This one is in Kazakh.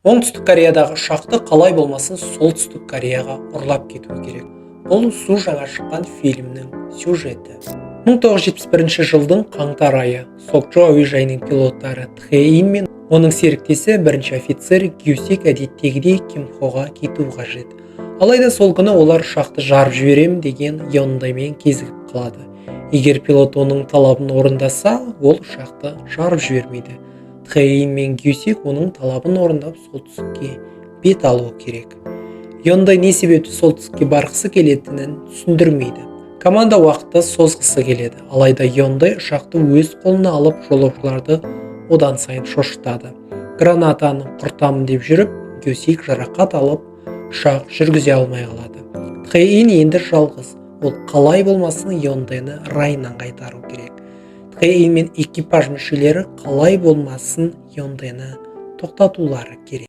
Оңтүстік Кореядағы ұшақты қалай болмасын Солтүстік Кореяға ұрлап кетуі керек. Бұл Су жаңа шыққан фильмнің сюжеті. 1971 жылдың қаңтар айы Сокчо әуежайының пилоттары Тхэ Ин мен оның серіктесі бірінші офицер Гюсик әдеттегідей Кимхоға кету қажет. Алайда сол күні олар ұшақты жарып жіберем деген Йондаймен кезігіп қалады. Егер пилот оның талабын орындаса, ол ұшақты жарып жібермейді. Тхэ Ин мен Гюсик оның талабын орындап солтүстікке бет алуы керек. Йондай не себепті солтүстікке барғысы келетінін түсіндірмейді. Команда уақытты созғысы келеді. Алайда Йондай ұшақты өз қолына алып, жолаушыларды одан сайын шошытады. Гранатаны құртамын деп жүріп, Гюсик жарақат алып, ұшақ жүргізе алмай қалады. Тхэ Ин енді жалғыз. Ол қалай болмасын Йондайны райынан қайтару керек. Тхэ Ин мен экипаж мүшелері қалай болмасын Йондайны тоқтатулары керек.